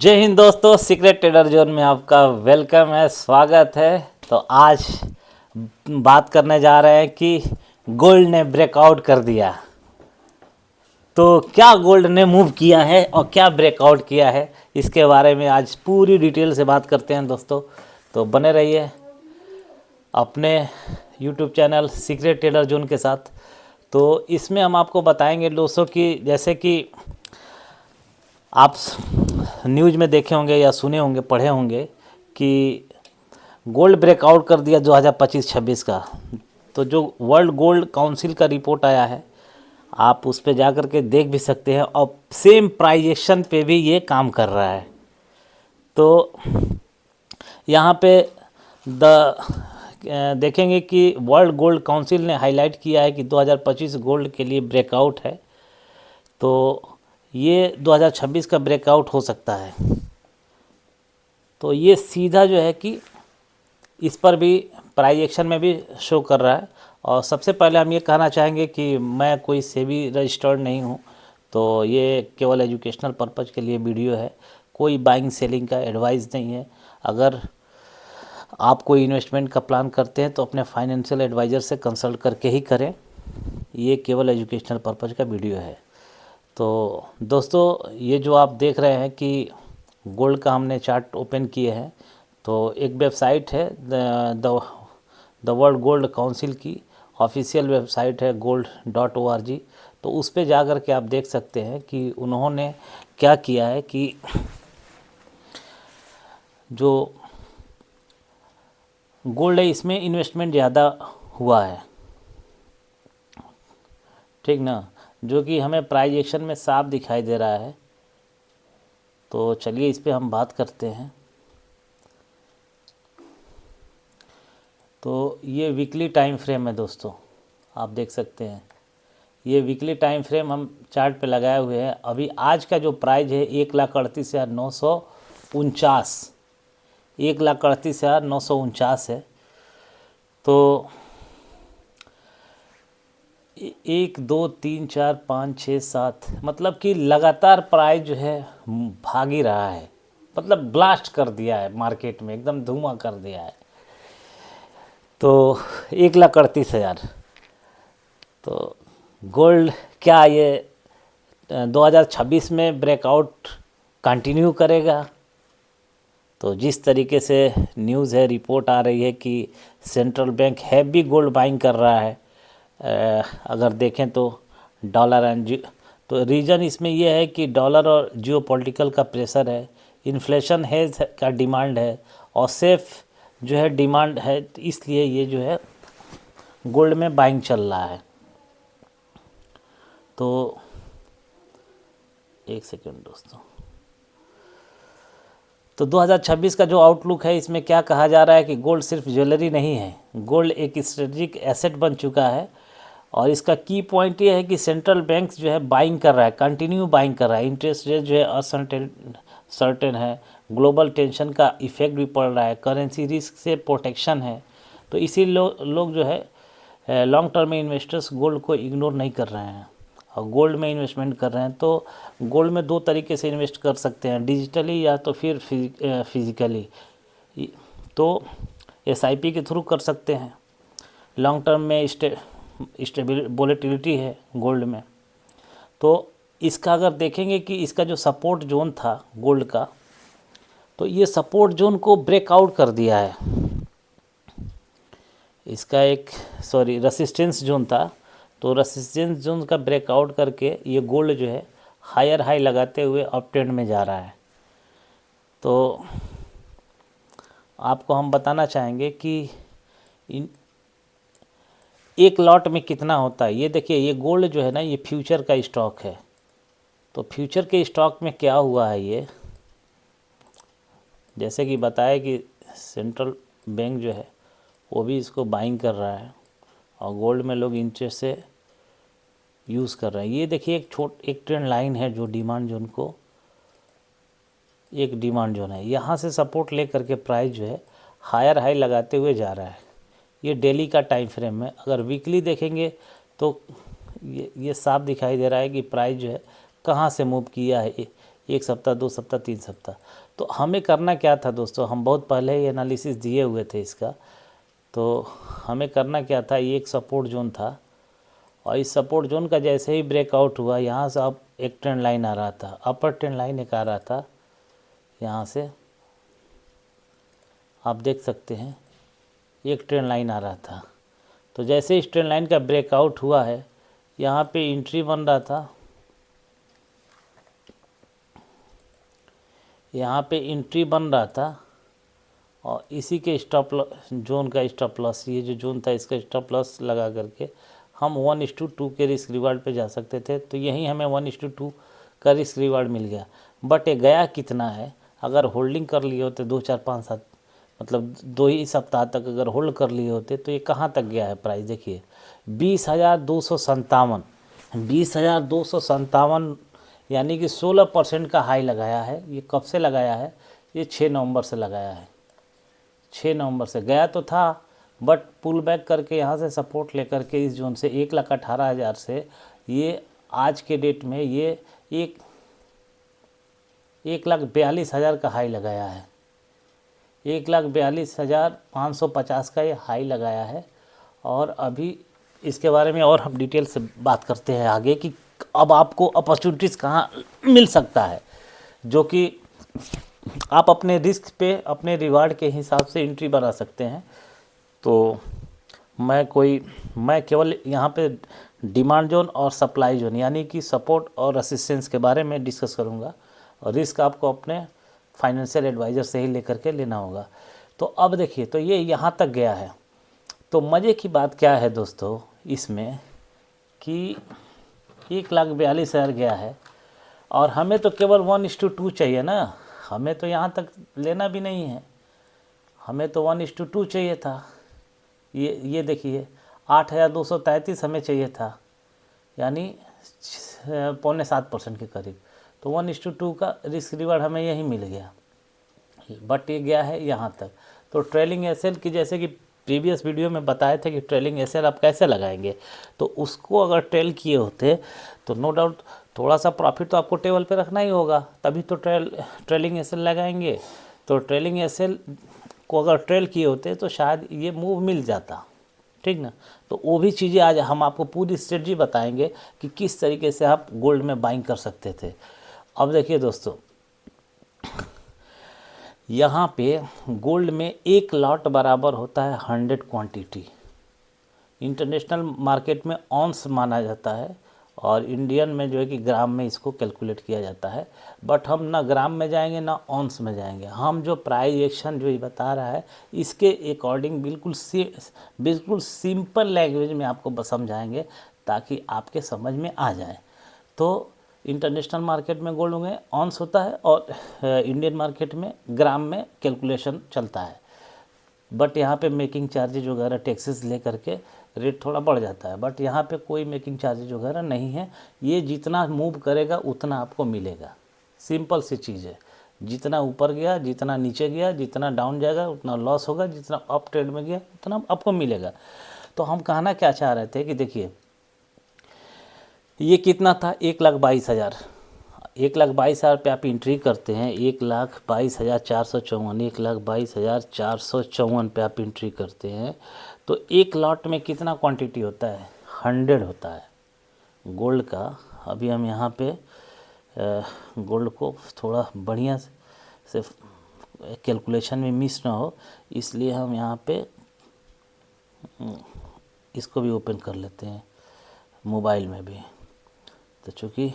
जय हिंद दोस्तों, secret trader zone में आपका वेलकम है, स्वागत है। तो आज बात करने जा रहे हैं कि गोल्ड ने ब्रेकआउट कर दिया। तो क्या गोल्ड ने मूव किया है और क्या ब्रेकआउट किया है, इसके बारे में आज पूरी डिटेल से बात करते हैं दोस्तों। तो बने रहिए अपने YouTube channel secret trader zone के साथ। तो इसमें हम आपको बताएंगे दोस्तों कि जैसे कि आप न्यूज़ में देखे होंगे या सुने होंगे, पढ़े होंगे कि गोल्ड ब्रेकआउट कर दिया 2025-26 का। तो जो वर्ल्ड गोल्ड काउंसिल का रिपोर्ट आया है, आप उस पर जा कर के देख भी सकते हैं और सेम प्राइजेशन पे भी ये काम कर रहा है। तो यहाँ पे देखेंगे कि वर्ल्ड गोल्ड काउंसिल ने हाईलाइट किया है कि 2025 गोल्ड के लिए ब्रेकआउट है। तो ये 2026 का ब्रेकआउट हो सकता है। तो ये सीधा जो है कि इस पर भी प्राइस एक्शन में भी शो कर रहा है। और सबसे पहले हम ये कहना चाहेंगे कि मैं कोई सेबी रजिस्टर्ड नहीं हूँ, तो ये केवल एजुकेशनल पर्पज़ के लिए वीडियो है, कोई बाइंग सेलिंग का एडवाइस नहीं है। अगर आप कोई इन्वेस्टमेंट का प्लान करते हैं तो अपने फाइनेंशियल एडवाइज़र से कंसल्ट करके ही करें। ये केवल एजुकेशनल पर्पज़ का वीडियो है। तो दोस्तों, ये जो आप देख रहे हैं कि गोल्ड का हमने चार्ट ओपन किए हैं, तो एक वेबसाइट है द वर्ल्ड गोल्ड काउंसिल की ऑफिशियल वेबसाइट है gold.org। तो उस पे जा कर के आप देख सकते हैं कि उन्होंने क्या किया है कि जो गोल्ड है इसमें इन्वेस्टमेंट ज़्यादा हुआ है, ठीक ना, जो कि हमें प्राइस एक्शन में साफ दिखाई दे रहा है। तो चलिए इस पे हम बात करते हैं। तो ये वीकली टाइम फ्रेम है दोस्तों, आप देख सकते हैं। ये वीकली टाइम फ्रेम हम चार्ट पे लगाए हुए हैं। अभी आज का जो प्राइस है 1,38,949, 1,38,949 है। तो 1 2 3 4 5 6 7 मतलब कि लगातार प्राइस जो है भाग ही रहा है, मतलब ब्लास्ट कर दिया है मार्केट में, एकदम धुआं कर दिया है। तो 1,38,000। तो गोल्ड क्या ये 2026 में ब्रेकआउट कंटिन्यू करेगा? तो जिस तरीके से न्यूज़ है, रिपोर्ट आ रही है कि central bank heavy gold buying कर रहा है। अगर देखें तो डॉलर एंड तो रीज़न इसमें यह है कि डॉलर और जियोपॉलिटिकल का प्रेशर है, इन्फ्लेशन हेज का डिमांड है और सेफ जो है डिमांड है। तो इसलिए ये जो है गोल्ड में बाइंग चल रहा है। तो एक सेकेंड दोस्तों, तो 2026 का जो आउटलुक है, इसमें क्या कहा जा रहा है कि गोल्ड सिर्फ ज्वेलरी नहीं है, गोल्ड एक स्ट्रेटेजिक एसेट बन चुका है। और इसका की पॉइंट ये है कि सेंट्रल बैंक जो है बाइंग कर रहा है, कंटिन्यू बाइंग कर रहा है। इंटरेस्ट रेट जो है असर्टेन है, ग्लोबल टेंशन का इफेक्ट भी पड़ रहा है, करेंसी रिस्क से प्रोटेक्शन है। तो इसी लोग जो है लॉन्ग टर्म में इन्वेस्टर्स गोल्ड को इग्नोर नहीं कर रहे हैं और गोल्ड में इन्वेस्टमेंट कर रहे हैं। तो गोल्ड में दो तरीके से इन्वेस्ट कर सकते हैं, डिजिटली या तो फिर फिजिकली। तो SIP के थ्रू कर सकते हैं। लॉन्ग टर्म में स्टेबिल वोलेटिलिटी है गोल्ड में। तो इसका अगर देखेंगे कि इसका जो सपोर्ट जोन था गोल्ड का, तो ये सपोर्ट जोन को ब्रेकआउट कर दिया है। इसका रेसिस्टेंस जोन था, तो रेसिस्टेंस जोन का ब्रेकआउट करके ये गोल्ड जो है हायर हाई लगाते हुए अप ट्रेंड में जा रहा है। तो आपको हम बताना चाहेंगे कि एक लॉट में कितना होता है। ये देखिए, ये गोल्ड जो है ना, ये फ्यूचर का स्टॉक है। तो फ्यूचर के स्टॉक में क्या हुआ है, ये जैसे कि बताया कि सेंट्रल बैंक जो है वो भी इसको बाइंग कर रहा है और गोल्ड में लोग इंटरेस्ट से यूज़ कर रहे हैं। ये देखिए, एक ट्रेंड लाइन है जो डिमांड जोन को, एक डिमांड जोन है, यहाँ से सपोर्ट ले करके प्राइस जो है हायर हाई लगाते हुए जा रहा है। ये डेली का टाइम फ्रेम है। अगर वीकली देखेंगे तो ये साफ दिखाई दे रहा है कि प्राइस जो है कहाँ से मूव किया है। 1 सप्ताह, 2 सप्ताह, 3 सप्ताह। तो हमें करना क्या था दोस्तों, हम बहुत पहले ही एनालिसिस दिए हुए थे इसका। तो हमें करना क्या था, ये एक सपोर्ट जोन था और इस सपोर्ट जोन का जैसे ही ब्रेकआउट हुआ, यहाँ से अब एक ट्रेंड लाइन आ रहा था, अपर ट्रेंड लाइन एक आ रहा था यहाँ से, आप देख सकते हैं एक ट्रेंड लाइन आ रहा था। तो जैसे इस ट्रेंड लाइन का ब्रेकआउट हुआ है, यहाँ पे एंट्री बन रहा था, यहाँ पे एंट्री बन रहा था और इसी के स्टॉप जोन का स्टॉप लॉस, ये जो जोन था इसका स्टॉप लॉस लगा करके हम 1:2 के रिस्क रिवार्ड पे जा सकते थे। तो यहीं हमें 1:2 का रिस्क रिवार्ड मिल गया। बट ये गया कितना है, अगर होल्डिंग कर लिए होते 2, 4, 5, 7 मतलब 2 ही सप्ताह तक अगर होल्ड कर लिए होते तो ये कहाँ तक गया है प्राइस, देखिए 20,257, 20,257, यानी कि 16% का हाई लगाया है। ये कब से लगाया है, ये 6 नवंबर से लगाया है। 6 नवंबर से गया तो था, बट पुल बैक करके यहाँ से सपोर्ट लेकर के इस जोन से 1,18,000 से ये आज के डेट में ये 1,42,000 का हाई लगाया है। 1,42,550 का ये हाई लगाया है। और अभी इसके बारे में और हम डिटेल से बात करते हैं आगे कि अब आपको अपॉर्चुनिटीज़ कहाँ मिल सकता है, जो कि आप अपने रिस्क पे अपने रिवार्ड के हिसाब से एंट्री बना सकते हैं। तो मैं केवल यहाँ पे डिमांड जोन और सप्लाई जोन यानी कि सपोर्ट और रेसिस्टेंस के बारे में डिस्कस करूँगा, और रिस्क आपको अपने फाइनेंशियल एडवाइज़र से ही लेकर के लेना होगा। तो अब देखिए, तो ये यहाँ तक गया है। तो मज़े की बात क्या है दोस्तों इसमें कि 1,42,000 गया है और हमें तो केवल 1:2 चाहिए ना, हमें तो यहाँ तक लेना भी नहीं है, हमें तो 1:2 चाहिए था। ये देखिए 8,233 हमें चाहिए था, यानी 6.75% के करीब। तो 1:2 का रिस्क रिवार्ड हमें यही मिल गया, बट ये गया है यहाँ तक। तो ट्रेलिंग एसएल की, जैसे कि प्रीवियस वीडियो में बताए थे कि ट्रेलिंग एसएल आप कैसे लगाएंगे, तो उसको अगर ट्रेल किए होते तो नो डाउट थोड़ा सा प्रॉफिट तो आपको टेबल पे रखना ही होगा, तभी तो ट्रेलिंग एसएल लगाएंगे। तो ट्रेलिंग एसएल को अगर ट्रेल किए होते तो शायद ये मूव मिल जाता, ठीक ना। तो वो भी चीज़ें आज हम आपको पूरी स्ट्रेटजी बताएंगे कि किस तरीके से आप गोल्ड में बाइंग कर सकते थे। अब देखिए दोस्तों, यहाँ पे गोल्ड में एक लॉट बराबर होता है 100 क्वांटिटी। इंटरनेशनल मार्केट में ऑन्स माना जाता है और इंडियन में जो है कि ग्राम में इसको कैलकुलेट किया जाता है। बट हम ना ग्राम में जाएंगे ना ऑन्स में जाएंगे, हम जो प्राइस एक्शन जो ये बता रहा है इसके अकॉर्डिंग बिल्कुल सिंपल लैंग्वेज में आपको समझाएंगे ताकि आपके समझ में आ जाए। तो इंटरनेशनल मार्केट में गोल्ड में ऑन्स होता है और इंडियन मार्केट में ग्राम में कैलकुलेशन चलता है। बट यहाँ पे मेकिंग चार्जेज वगैरह टैक्सेस ले करके रेट थोड़ा बढ़ जाता है, बट यहाँ पे कोई मेकिंग चार्जेज वगैरह नहीं है। ये जितना मूव करेगा उतना आपको मिलेगा, सिंपल सी चीज़ है। जितना ऊपर गया, जितना नीचे गया, जितना डाउन जाएगा उतना लॉस होगा, जितना अप ट्रेड में गया उतना आपको मिलेगा। तो हम कहना क्या चाह रहे थे कि देखिए ये कितना था, 1,22,000, 1,22,000 पे आप एंट्री करते हैं, 1,22,454, 1,22,454 पे आप एंट्री करते हैं। तो एक लॉट में कितना क्वांटिटी होता है, 100 होता है गोल्ड का। अभी हम यहाँ पे गोल्ड को थोड़ा बढ़िया से कैलकुलेशन में मिस ना हो, इसलिए हम यहाँ पे इसको भी ओपन कर लेते हैं मोबाइल में भी। तो चूँकि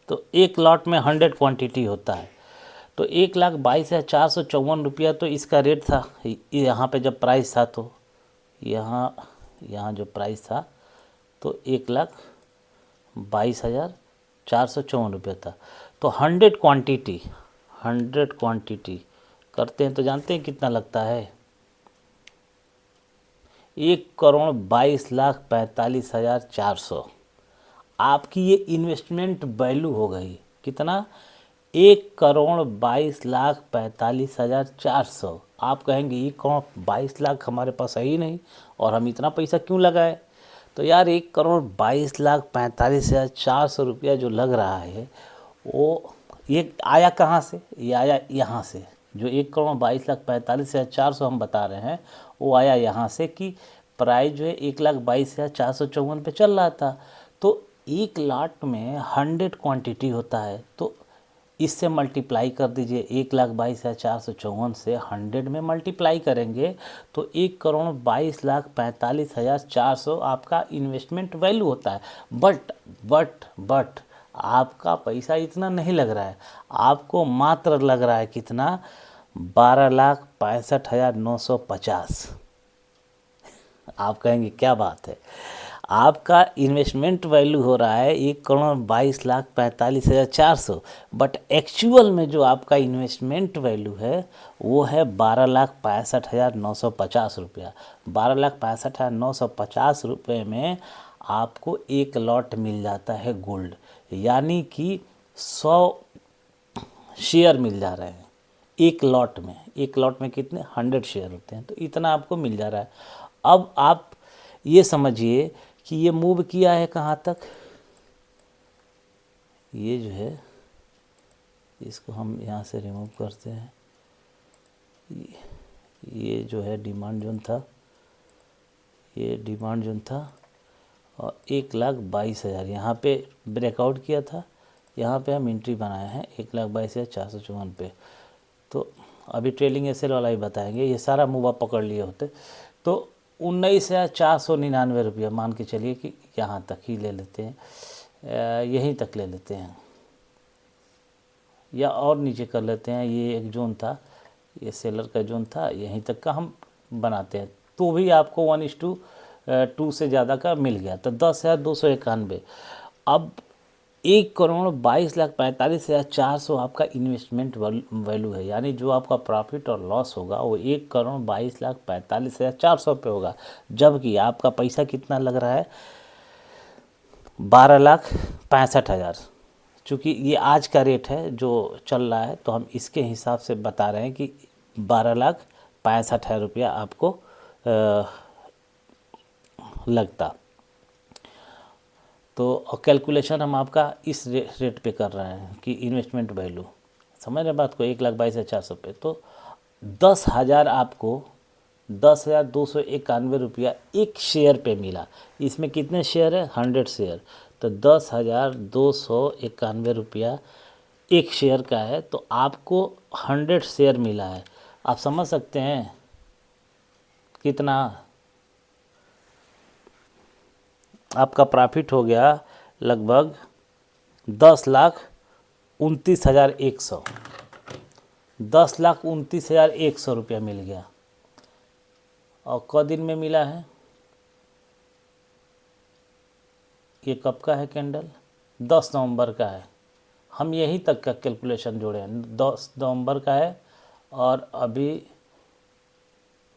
तो एक लॉट में 100 क्वांटिटी होता है। तो 1,22,454 रुपया तो इसका रेट था यहाँ पे जब प्राइस था। तो यहाँ जो प्राइस था तो 1,22,454 रुपया था। तो 100 क्वांटिटी करते हैं तो जानते हैं कितना लगता है, 1,22,45,400। आपकी ये इन्वेस्टमेंट वैल्यू हो गई कितना, 1,22,45,400। आप कहेंगे ये कौन 22 लाख हमारे पास है ही नहीं और हम इतना पैसा क्यों लगाए। तो यार 1,22,45,400 रुपया जो लग रहा है वो ये आया कहाँ से? ये आया यहाँ से। जो 1,22,45,400 हम बता रहे हैं वो आया यहाँ से कि प्राइस जो है 1,22,454 पे चल रहा था। तो एक लाट में 100 क्वांटिटी होता है, तो इससे मल्टीप्लाई कर दीजिए। 1,22,454 से 100 में मल्टीप्लाई करेंगे तो 1,22,45,400 आपका इन्वेस्टमेंट वैल्यू होता है। बट आपका पैसा इतना नहीं लग रहा है, आपको मात्र लग रहा है कितना? 12,65,950। आप कहेंगे क्या बात है, आपका इन्वेस्टमेंट वैल्यू हो रहा है 1,22,45,400, बट एक्चुअल में जो आपका इन्वेस्टमेंट वैल्यू है वो है 12,65,950 रुपया। 12,65,950 रुपये में आपको एक लॉट मिल जाता है गोल्ड, यानी कि 100 शेयर मिल जा रहे हैं एक लॉट में। एक लॉट में कितने? 100 शेयर होते हैं, तो इतना आपको मिल जा रहा है। अब आप ये समझिए कि ये मूव किया है कहाँ तक। ये जो है इसको हम यहाँ से रिमूव करते हैं। ये जो है डिमांड जोन था, ये डिमांड जोन था, और 1,22,000 यहाँ पे ब्रेकआउट किया था। यहाँ पे हम एंट्री बनाए हैं 1,22,454 पे। तो अभी ट्रेलिंग एसएल वाला ही बताएंगे, ये सारा मूव आप पकड़ लिए होते तो 19,499 रुपया मान के चलिए कि यहाँ तक ही ले लेते हैं, यहीं तक ले लेते हैं, या और नीचे कर लेते हैं। ये एक जोन था, ये सेलर का जोन था, यहीं तक का हम बनाते हैं, तो भी आपको 1:2 से ज़्यादा का मिल गया, तो 10,291। अब 1,22,45,400 आपका इन्वेस्टमेंट वैल्यू है, यानी जो आपका प्रॉफिट और लॉस होगा वो 1,22,45,400 पे होगा, जबकि आपका पैसा कितना लग रहा है? 12,65,000। चूँकि ये आज का रेट है जो चल रहा है, तो हम इसके हिसाब से बता रहे हैं कि 12,65,000 रुपया आपको लगता। तो कैलकुलेशन हम आपका इस रेट पे कर रहे हैं कि इन्वेस्टमेंट वैल्यू, समझ रहे बात को, 1,22,400 पे। तो 10,000 आपको 10,291 रुपया एक शेयर पे मिला। इसमें कितने शेयर है? 100 शेयर, तो 10,291 रुपया एक शेयर का है, तो आपको 100 शेयर मिला है। आप समझ सकते हैं कितना आपका प्रॉफिट हो गया? लगभग 10,29,100, 10,29,100 रुपया मिल गया। और क दिन में मिला है? ये कब का है कैंडल? 10 नवंबर का है। हम यहीं तक का कैलकुलेशन जोड़े हैं, 10 नवंबर का है, और अभी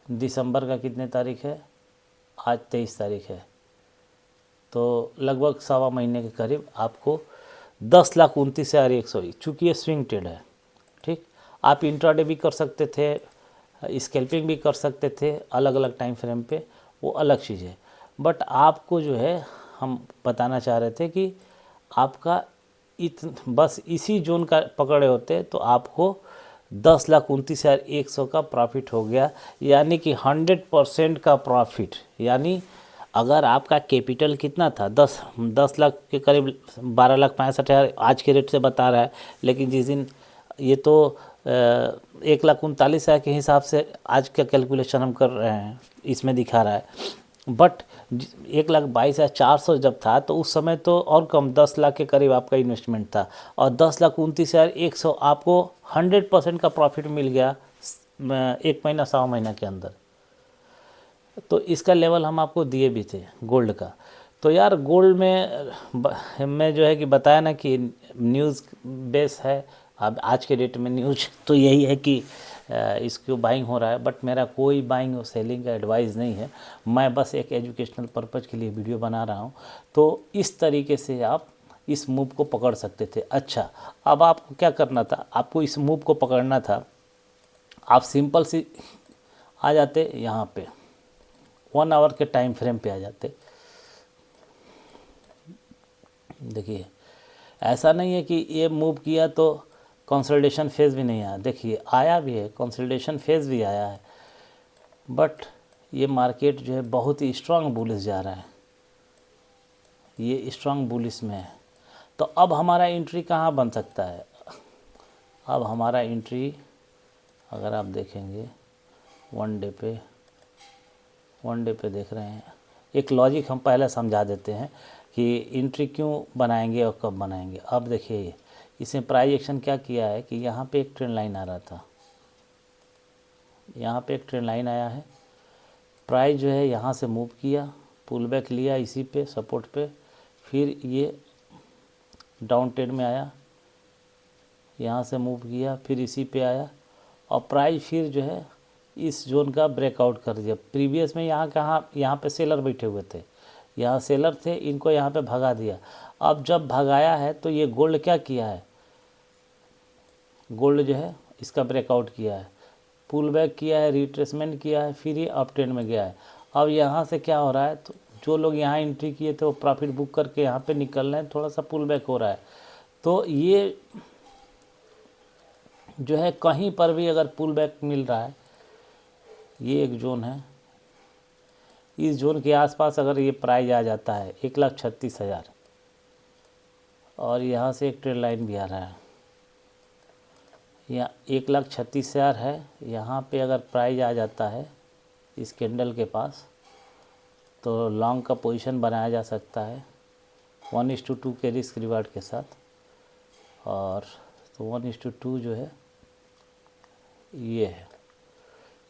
दिसंबर का कितने तारीख है? आज 23 तारीख है, तो लगभग 1.25 महीने के करीब आपको 10,29,100। चूँकि ये स्विंग ट्रेड है, ठीक, आप इंट्राडे भी कर सकते थे, स्कैल्पिंग भी कर सकते थे अलग अलग टाइम फ्रेम पे, वो अलग चीज़ है। बट आपको जो है हम बताना चाह रहे थे कि आपका बस इसी जोन का पकड़े होते तो आपको 10,29,100 का प्रॉफिट हो गया, यानी कि 100% का प्रॉफिट। यानी अगर आपका कैपिटल कितना था? 10 लाख के करीब, 12,65,000 आज के रेट से बता रहा है, लेकिन जिस दिन ये तो 1,39,000 के हिसाब से आज का कैलकुलेशन हम कर रहे हैं, इसमें दिखा रहा है। बट 1,22,400 जब था तो उस समय तो और कम, 10 लाख के करीब आपका इन्वेस्टमेंट था, और 10,29,100 आपको 100% का प्रॉफिट मिल गया 1 महीना 1.25 महीना के अंदर। तो इसका लेवल हम आपको दिए भी थे गोल्ड का। तो यार गोल्ड में जो है कि बताया ना कि न्यूज़ बेस है। अब आज के डेट में न्यूज़ तो यही है कि इसको बाइंग हो रहा है, बट मेरा कोई बाइंग और सेलिंग का एडवाइस नहीं है, मैं बस एक एजुकेशनल पर्पज़ के लिए वीडियो बना रहा हूँ। तो इस तरीके से आप इस मूव को पकड़ सकते थे। अच्छा, अब आपको क्या करना था? आपको इस मूव को पकड़ना था, आप सिंपल सी आ जाते यहाँ पे 1 आवर के टाइम फ्रेम पे आ जाते, देखिए ऐसा नहीं है कि ये मूव किया तो कंसोलिडेशन फेज भी नहीं आया, देखिए आया भी है, कंसोलिडेशन फेज भी आया है, बट ये मार्केट जो है बहुत ही स्ट्रांग बुलिश जा रहा है, ये स्ट्रांग बुलिश में है। तो अब हमारा एंट्री कहाँ बन सकता है? अब हमारा एंट्री अगर आप देखेंगे वन डे पे देख रहे हैं, एक लॉजिक हम पहले समझा देते हैं कि एंट्री क्यों बनाएंगे और कब बनाएंगे। अब देखिए इसमें प्राइस एक्शन क्या किया है कि यहाँ पे एक ट्रेंड लाइन आ रहा था, यहाँ पे एक ट्रेंड लाइन आया है, प्राइस जो है यहाँ से मूव किया, पुल बैक लिया इसी पे सपोर्ट पे, फिर ये डाउन ट्रेंड में आया, यहाँ से मूव किया, फिर इसी पे आया और प्राइस फिर जो है इस जोन का ब्रेकआउट कर दिया। प्रीवियस में यहाँ पे सेलर बैठे हुए थे, यहाँ सेलर थे, इनको यहाँ पे भगा दिया। अब जब भगाया है तो ये गोल्ड क्या किया है, गोल्ड जो है इसका ब्रेकआउट किया है, पुल बैक किया है, रिट्रेसमेंट किया है, फिर ये अप ट्रेंड में गया है। अब यहाँ से क्या हो रहा है, तो जो लोग यहाँ एंट्री किए थे वो प्रॉफिट बुक करके यहाँ पे निकल रहे हैं, थोड़ा सा पुल बैक हो रहा है। तो ये जो है कहीं पर भी अगर पुल बैक मिल रहा है, ये एक जोन है, इस जोन के आसपास अगर ये प्राइस आ जाता है 1,36,000 और यहाँ से एक ट्रेंड लाइन भी आ रहा है, यहाँ 1,36,000 है, यहाँ पे अगर प्राइस आ जाता है इस कैंडल के पास तो लॉन्ग का पोजीशन बनाया जा सकता है 1:2 के रिस्क रिवार्ड के साथ। और तो 1:2 जो है ये है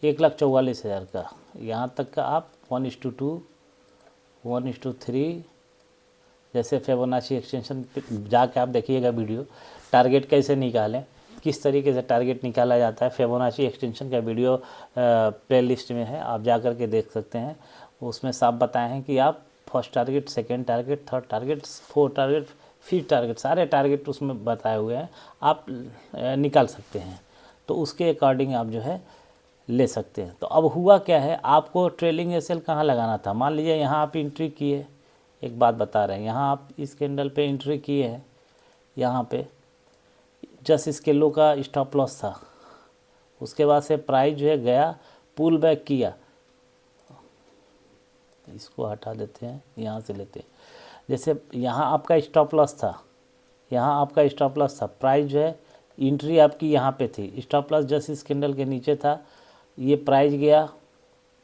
1,44,000 का, यहाँ तक का आप 1:2 1:3 जैसे फिबोनाची एक्सटेंशन जाके आप देखिएगा वीडियो, टारगेट कैसे निकालें, किस तरीके से टारगेट निकाला जाता है, फिबोनाची एक्सटेंशन का वीडियो प्लेलिस्ट में है, आप जा कर के देख सकते हैं। उसमें साफ बताए हैं कि आप first target, second target, third target, fourth target, fifth target, सारे टारगेट उसमें बताए हुए हैं, आप निकाल सकते हैं। तो उसके अकॉर्डिंग आप जो है ले सकते हैं। तो अब हुआ क्या है, आपको ट्रेलिंग एसएल कहाँ लगाना था, मान लीजिए यहाँ आप एंट्री किए, एक बात बता रहे हैं, यहाँ आप इस कैंडल पे एंट्री किए हैं, यहाँ पे जस्ट इसके लो का स्टॉप लॉस था, उसके बाद से प्राइस जो है गया पुल बैक किया, इसको हटा देते हैं, यहाँ से लेते हैं, जैसे यहाँ आपका स्टॉप लॉस था, यहाँ आपका स्टॉप लॉस था, प्राइस जो है एंट्री आपकी यहाँ पे थी, स्टॉप लॉस जस्ट इस कैंडल के नीचे था, ये प्राइस गया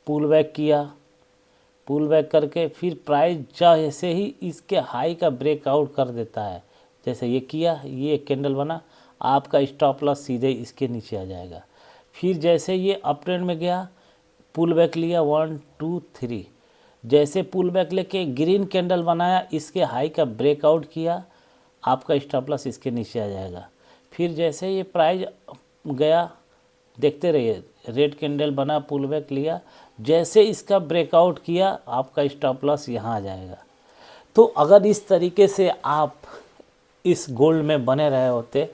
पुल बैक किया, पुल बैक करके फिर प्राइस जैसे ही इसके हाई का ब्रेकआउट कर देता है, जैसे ये किया, ये एक कैंडल बना, आपका स्टॉप लॉस सीधे इसके नीचे आ जाएगा। फिर जैसे ये अप ट्रेंड में गया, पुल बैक लिया 1 2 3, जैसे पुल बैक लेके ग्रीन कैंडल बनाया, इसके हाई का ब्रेकआउट किया, आपका स्टॉप लॉस इसके नीचे आ जाएगा। फिर जैसे ये प्राइस गया, देखते रहिए, रेड कैंडल बना, पुल बैक लिया, जैसे इसका ब्रेकआउट किया, आपका स्टॉप लॉस यहाँ आ जाएगा। तो अगर इस तरीके से आप इस गोल्ड में बने रहे होते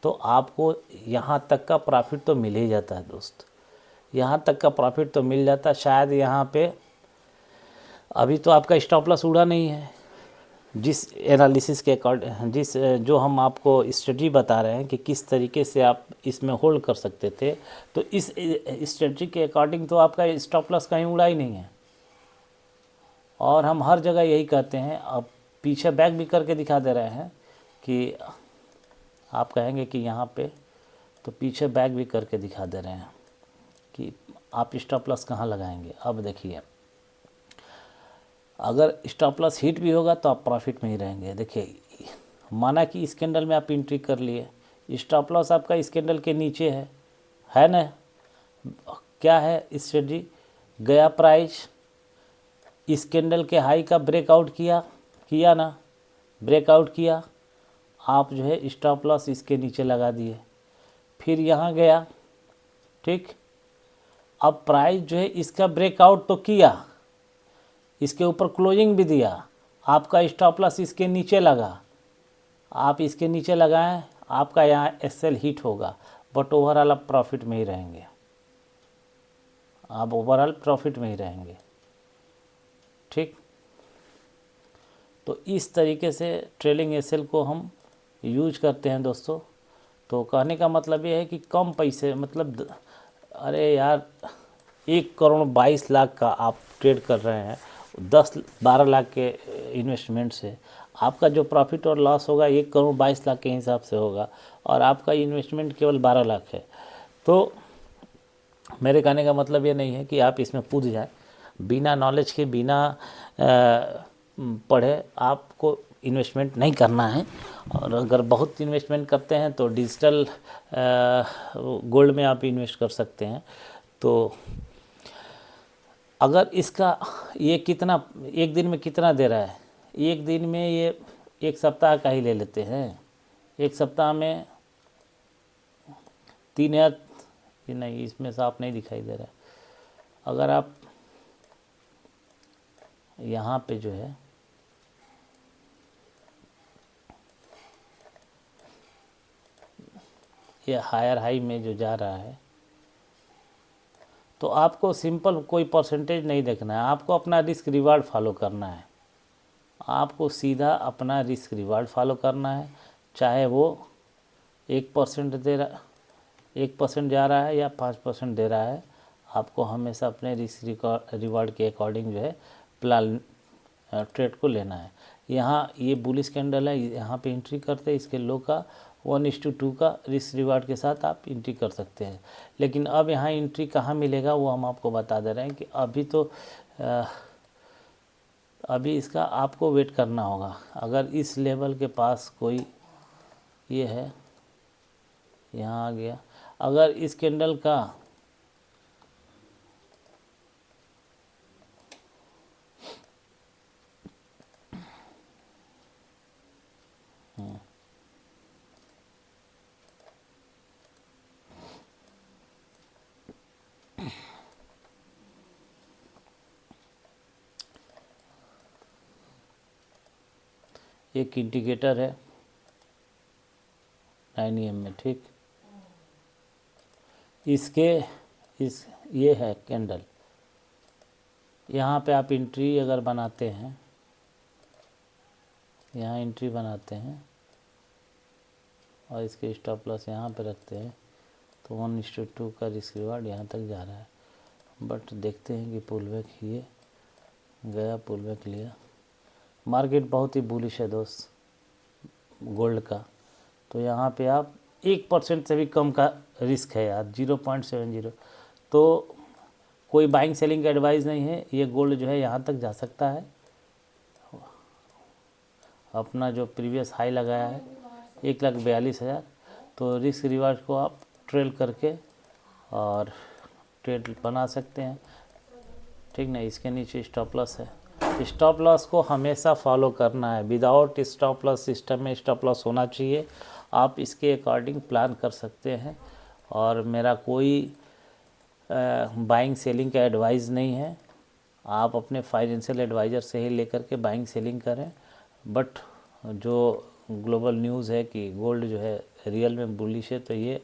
तो आपको यहाँ तक का प्रॉफिट तो मिल ही जाता है दोस्त, यहाँ तक का प्रॉफिट तो मिल जाता। शायद यहाँ पे अभी तो आपका स्टॉप लॉस उड़ा नहीं है, जिस एनालिसिस के अकॉर्डिंग, जिस जो हम आपको स्ट्रेटजी बता रहे हैं कि किस तरीके से आप इसमें होल्ड कर सकते थे, तो इस स्ट्रेटजी के अकॉर्डिंग तो आपका स्टॉप लॉस कहीं उड़ा ही नहीं है। और हम हर जगह यही कहते हैं, अब पीछे बैक भी करके दिखा दे रहे हैं कि आप कहेंगे कि यहाँ पे, तो पीछे बैक भी करके दिखा दे रहे हैं कि आप स्टॉप लॉस कहाँ लगाएंगे। अब देखिए, अगर स्टॉप लॉस हिट भी होगा तो आप प्रॉफिट में ही रहेंगे। देखिए, माना कि इस कैंडल में आप एंट्री कर लिए, स्टॉप लॉस आपका इस कैंडल के नीचे है ना, क्या है स्ट्रेटजी, गया प्राइस इस कैंडल के हाई का ब्रेकआउट किया ना, ब्रेकआउट किया, आप जो है स्टॉप लॉस इसके नीचे लगा दिए, फिर यहाँ गया, ठीक, अब प्राइस जो है इसका ब्रेकआउट तो किया, इसके ऊपर क्लोजिंग भी दिया, आपका स्टॉप लॉस इसके नीचे लगा, आप इसके नीचे लगाएं, आपका यहाँ एसएल हिट होगा, बट ओवरऑल आप प्रॉफिट में ही रहेंगे, आप ओवरऑल प्रॉफिट में ही रहेंगे, ठीक। तो इस तरीके से ट्रेलिंग एसएल को हम यूज करते हैं दोस्तों। तो कहने का मतलब ये है कि कम पैसे, मतलब अरे यार 1,22,00,000 का आप ट्रेड कर रहे हैं, 10-12 लाख के इन्वेस्टमेंट से आपका जो प्रॉफिट और लॉस होगा 1,22,00,000 के हिसाब से होगा, और आपका इन्वेस्टमेंट केवल 12 लाख है। तो मेरे कहने का मतलब ये नहीं है कि आप इसमें कूद जाए बिना नॉलेज के, बिना पढ़े आपको इन्वेस्टमेंट नहीं करना है। और अगर बहुत इन्वेस्टमेंट करते हैं तो डिजिटल गोल्ड में आप इन्वेस्ट कर सकते हैं। तो अगर इसका ये कितना, एक दिन में कितना दे रहा है, एक दिन में ये एक सप्ताह का ही ले लेते हैं, एक सप्ताह में 3,000, ये नहीं, इसमें साफ नहीं दिखाई दे रहा है। अगर आप यहाँ पे जो है ये हायर हाई में जो जा रहा है, तो आपको सिंपल कोई परसेंटेज नहीं देखना है, आपको अपना रिस्क रिवार्ड फॉलो करना है। आपको सीधा अपना रिस्क रिवार्ड फॉलो करना है, चाहे वो 1% दे रहा, 1% जा रहा है या 5% दे रहा है, आपको हमेशा अपने रिस्क रिवार्ड के अकॉर्डिंग जो है प्लान ट्रेड को लेना है। यहाँ ये बुलिश कैंडल है, यहाँ पे एंट्री करते हैं, इसके लो का 1:2 का रिस्क रिवार्ड के साथ आप एंट्री कर सकते हैं। लेकिन अब यहाँ एंट्री कहाँ मिलेगा वो हम आपको बता दे रहे हैं कि अभी तो अभी इसका आपको वेट करना होगा। अगर इस लेवल के पास कोई ये है, यहाँ आ गया, अगर इस कैंडल का एक इंडिकेटर है 9 AM में, ठीक, इसके ये है कैंडल, यहाँ पे आप एंट्री अगर बनाते हैं, यहाँ एंट्री बनाते हैं और इसके स्टॉप लॉस यहाँ पे रखते हैं, तो 1:2 का रिस्क रिवार्ड यहाँ तक जा रहा है। बट देखते हैं कि पुल बैक, ये गया, पुल बैक लिया। मार्केट बहुत ही बुलिश है दोस्त गोल्ड का, तो यहाँ पे आप 1% से भी कम का रिस्क है यार, 0.70। तो कोई बाइंग सेलिंग का एडवाइस नहीं है, ये गोल्ड जो है यहाँ तक जा सकता है। अपना जो प्रीवियस हाई लगाया है 1,42,000, तो रिस्क रिवार्ड को आप ट्रेल करके और ट्रेड बना सकते हैं, ठीक ना। इसके नीचे स्टॉप लॉस है, स्टॉप लॉस को हमेशा फॉलो करना है। विदाउट स्टॉप लॉस सिस्टम में स्टॉप लॉस होना चाहिए, आप इसके अकॉर्डिंग प्लान कर सकते हैं। और मेरा कोई बाइंग सेलिंग का एडवाइस नहीं है, आप अपने फाइनेंशियल एडवाइज़र से ही लेकर के बाइंग सेलिंग करें। बट जो ग्लोबल न्यूज़ है कि गोल्ड जो है रियल में बुलिश है, तो ये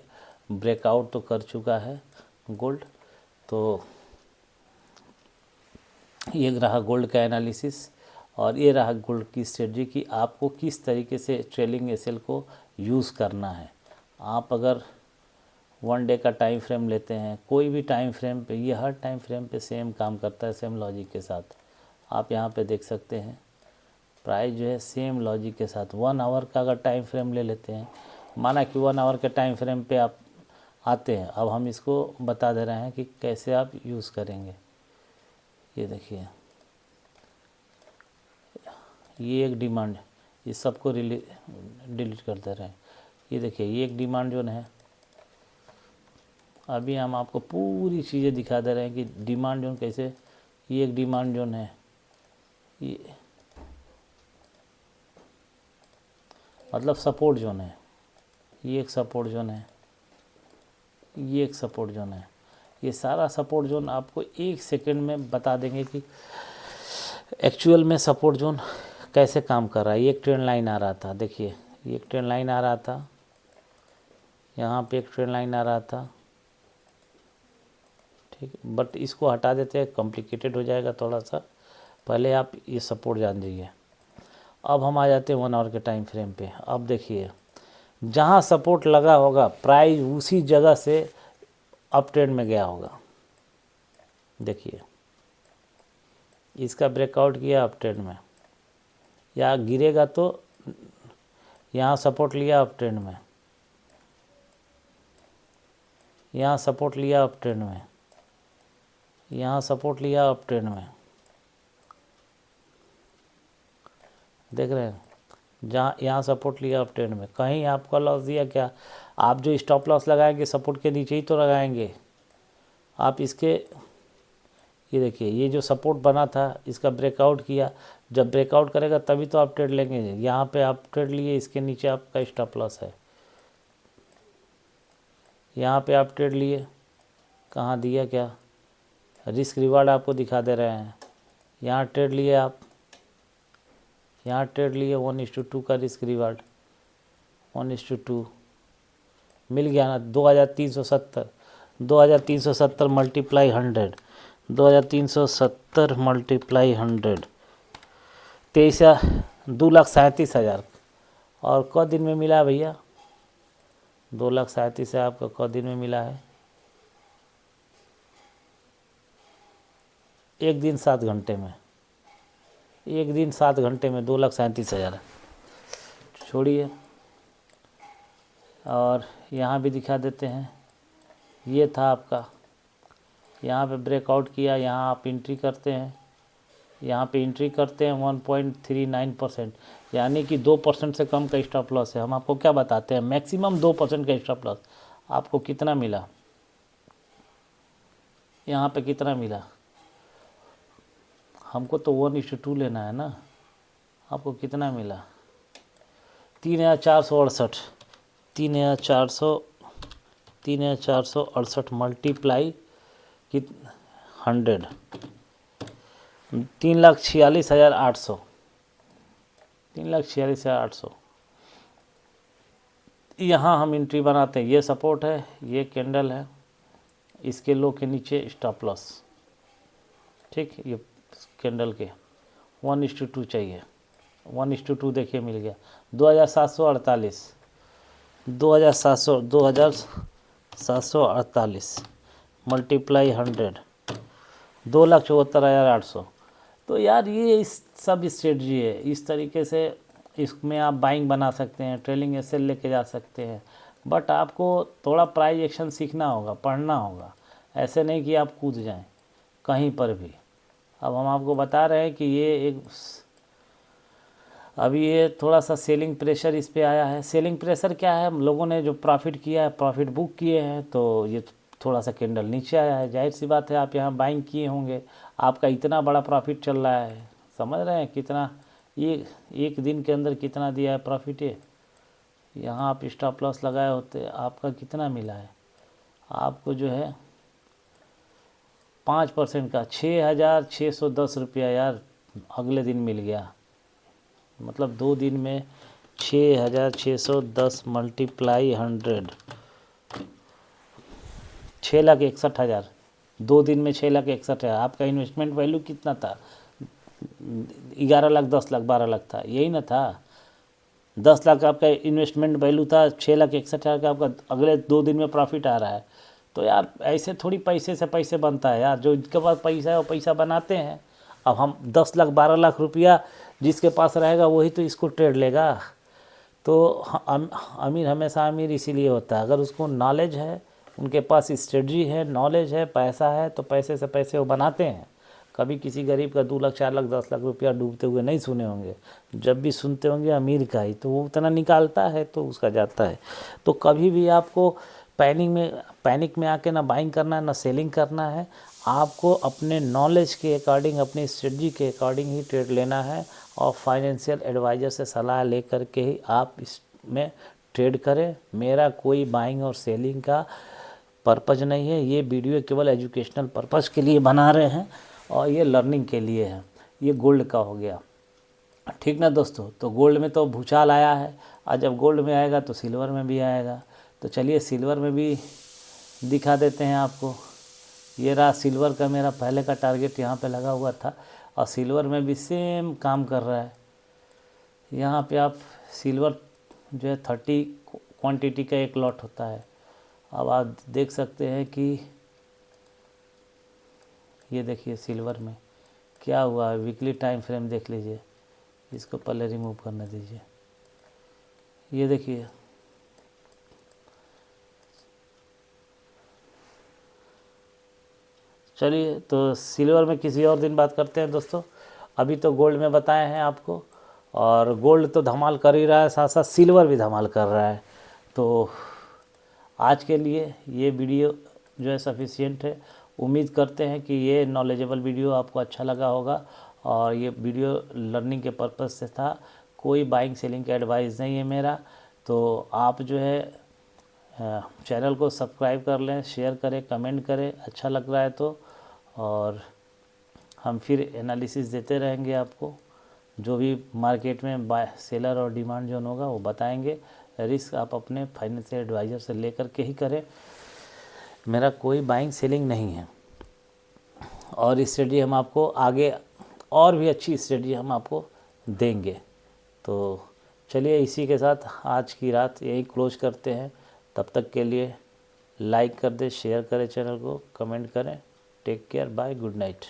ब्रेकआउट तो कर चुका है गोल्ड। तो ये रहा गोल्ड का एनालिसिस, और ये रहा गोल्ड की स्ट्रेटजी कि आपको किस तरीके से ट्रेलिंग एसएल को यूज़ करना है। आप अगर 1 डे का टाइम फ्रेम लेते हैं, कोई भी टाइम फ्रेम पे, ये हर टाइम फ्रेम पे सेम काम करता है, सेम लॉजिक के साथ। आप यहाँ पे देख सकते हैं प्राइस जो है सेम लॉजिक के साथ 1 आवर का अगर टाइम फ्रेम ले लेते हैं, माना कि 1 आवर के टाइम फ्रेम पे आप आते हैं। अब हम इसको बता दे रहे हैं कि कैसे आप यूज़ करेंगे। ये देखिए, ये एक डिमांड, ये सबको डिलीट कर दे रहे हैं। ये देखिए, ये एक डिमांड जोन है। अभी हम आपको पूरी चीज़ें दिखा दे रहे हैं कि डिमांड जोन कैसे, ये एक डिमांड जोन है, ये मतलब सपोर्ट जोन है, ये एक सपोर्ट जोन है, ये एक सपोर्ट जोन है। ये सारा सपोर्ट जोन आपको 1 सेकंड में बता देंगे कि एक्चुअल में सपोर्ट जोन कैसे काम कर रहा है। ये एक ट्रेंड लाइन आ रहा था, देखिए ये एक ट्रेंड लाइन आ रहा था, यहाँ पे एक ट्रेंड लाइन आ रहा था, ठीक। बट इसको हटा देते हैं, कॉम्प्लिकेटेड हो जाएगा थोड़ा सा। पहले आप ये सपोर्ट जान जाइए, अब हम आ जाते हैं 1 आवर के टाइम फ्रेम पे। अब देखिए जहाँ सपोर्ट लगा होगा प्राइस उसी जगह से अप ट्रेंड में गया होगा। देखिए इसका ब्रेकआउट किया अप ट्रेंड में, या गिरेगा तो यहाँ सपोर्ट लिया अप ट्रेंड में, यहाँ सपोर्ट लिया अप ट्रेंड में, यहाँ सपोर्ट लिया अप ट्रेंड में। देख रहे हैं जहाँ यहाँ सपोर्ट लिया अप ट्रेंड में, कहीं आपका लॉस दिया क्या? आप जो स्टॉप लॉस लगाएंगे सपोर्ट के नीचे ही तो लगाएंगे आप। इसके ये देखिए ये जो सपोर्ट बना था इसका ब्रेकआउट किया, जब ब्रेकआउट करेगा तभी तो आप ट्रेड लेंगे। यहाँ पे आप ट्रेड लिए, इसके नीचे आपका स्टॉप लॉस है। यहाँ पे आप ट्रेड लिए, कहाँ दिया क्या? रिस्क रिवार्ड आपको दिखा दे रहे हैं। यहाँ ट्रेड लिए आप, यहाँ ट्रेड लिए 1:2 का रिस्क रिवार्ड, 1:2 मिल गया ना। 2370, 2370 मल्टीप्लाई 100, 2370 मल्टीप्लाई 100, 2,37,000। और क दिन में मिला है भैया? 2,37,000 आपका क दिन में मिला है? एक दिन 7 घंटे में, एक दिन 7 घंटे में 2,37,000 छोड़िए। और यहाँ भी दिखा देते हैं, ये था आपका, यहाँ पे ब्रेकआउट किया, यहाँ आप एंट्री करते हैं, यहाँ पे एंट्री करते हैं 1.39%, यानी कि 2% से कम का स्टॉप लॉस है। हम आपको क्या बताते हैं, मैक्सिमम 2% का स्टॉप लॉस। आपको कितना मिला? यहाँ पे कितना मिला? हमको तो 1:2 लेना है ना। आपको कितना मिला? 3,468, 3,468 मल्टीप्लाई 100, 3,46,800, 3,46,800। यहाँ हम एंट्री बनाते हैं, ये सपोर्ट है, ये कैंडल है, इसके लो के नीचे स्टॉप लॉस। ठीक, ये कैंडल के 1:2 चाहिए, 1:2 देखिए मिल गया। 2,748, 2,748 मल्टीप्लाई 100, 2,74,800। तो यार ये इस सब स्ट्रेटजी है। इस तरीके से इसमें आप बाइंग बना सकते हैं, ट्रेलिंग एसएल लेके जा सकते हैं। बट आपको थोड़ा प्राइस एक्शन सीखना होगा, पढ़ना होगा। ऐसे नहीं कि आप कूद जाएं कहीं पर भी। अब हम आपको बता रहे हैं कि ये अभी ये थोड़ा सा सेलिंग प्रेशर इस पे आया है। सेलिंग प्रेशर क्या है? हम लोगों ने जो प्रॉफिट किया है, प्रॉफिट बुक किए हैं, तो ये थोड़ा सा कैंडल नीचे आया है। जाहिर सी बात है आप यहाँ बाइंग किए होंगे, आपका इतना बड़ा प्रॉफिट चल रहा है। समझ रहे हैं कितना? ये एक दिन के अंदर कितना दिया है प्रॉफिट। ये यहाँ आप स्टॉप लॉस लगाए होते, आपका कितना मिला है? आपको जो है 5% का 6,610 रुपया यार अगले दिन मिल गया। मतलब 2 दिन में 6,610 मल्टीप्लाई 100, 6,61,000। 2 दिन में 6,61,000। आपका इन्वेस्टमेंट वैल्यू कितना था? 11 लाख, 10 लाख, 12 लाख था, यही ना था? 10 लाख आपका इन्वेस्टमेंट वैल्यू था, 6,61,000 का आपका अगले 2 दिन में प्रॉफिट आ रहा है। तो यार ऐसे थोड़ी पैसे से पैसे बनता है यार। जो जिसके पास पैसा है वो पैसा बनाते हैं। अब हम 10 लाख 12 लाख रुपया जिसके पास रहेगा वही तो इसको ट्रेड लेगा। तो अमीर हमेशा अमीर इसीलिए होता है, अगर उसको नॉलेज है, उनके पास स्ट्रेटजी है, नॉलेज है, पैसा है, तो पैसे से पैसे वो बनाते हैं। कभी किसी गरीब का 2 लाख 4 लाख 10 लाख रुपया डूबते हुए नहीं सुने होंगे। जब भी सुनते होंगे अमीर का ही, तो वो उतना निकालता है तो उसका जाता है। तो कभी भी आपको पैनिक में आके ना बाइंग करना है ना सेलिंग करना है। आपको अपने नॉलेज के अकॉर्डिंग, अपनी स्ट्रेटजी के अकॉर्डिंग ही ट्रेड लेना है, और फाइनेंशियल एडवाइज़र से सलाह लेकर के ही आप इसमें ट्रेड करें। मेरा कोई बाइंग और सेलिंग का पर्पज़ नहीं है। ये वीडियो केवल एजुकेशनल पर्पज़ के लिए बना रहे हैं और ये लर्निंग के लिए है। ये गोल्ड का हो गया, ठीक ना दोस्तों। तो गोल्ड में तो भूचाल आया है, और जब गोल्ड में आएगा तो सिल्वर में भी आएगा। तो चलिए सिल्वर में भी दिखा देते हैं आपको। ये रहा सिल्वर का, मेरा पहले का टारगेट यहाँ पे लगा हुआ था, और सिल्वर में भी सेम काम कर रहा है। यहाँ पे आप सिल्वर जो है 30 क्वांटिटी का एक लॉट होता है। अब आप देख सकते हैं कि ये देखिए सिल्वर में क्या हुआ है। वीकली टाइम फ्रेम देख लीजिए, इसको पहले रिमूव करने दीजिए। ये देखिए चलिए, तो सिल्वर में किसी और दिन बात करते हैं दोस्तों। अभी तो गोल्ड में बताए हैं आपको, और गोल्ड तो धमाल कर ही रहा है, साथ साथ सिल्वर भी धमाल कर रहा है। तो आज के लिए ये वीडियो जो है सफिशिएंट है। उम्मीद करते हैं कि ये नॉलेजेबल वीडियो आपको अच्छा लगा होगा, और ये वीडियो लर्निंग के पर्पज़ से था, कोई बाइंग सेलिंग का एडवाइस नहीं है मेरा। तो आप जो है चैनल को सब्सक्राइब कर लें, शेयर करें, कमेंट करें अच्छा लग रहा है तो, और हम फिर एनालिसिस देते रहेंगे आपको। जो भी मार्केट में बाय सेलर और डिमांड जोन होगा वो बताएंगे। रिस्क आप अपने फाइनेंशियल एडवाइज़र से लेकर के ही करें, मेरा कोई बाइंग सेलिंग नहीं है। और स्ट्रेटजी हम आपको आगे और भी अच्छी स्ट्रेटजी हम आपको देंगे। तो चलिए, इसी के साथ आज की रात यही क्लोज करते हैं। तब तक के लिए लाइक कर दें, शेयर करें चैनल को, कमेंट करें। Take care, bye, good night.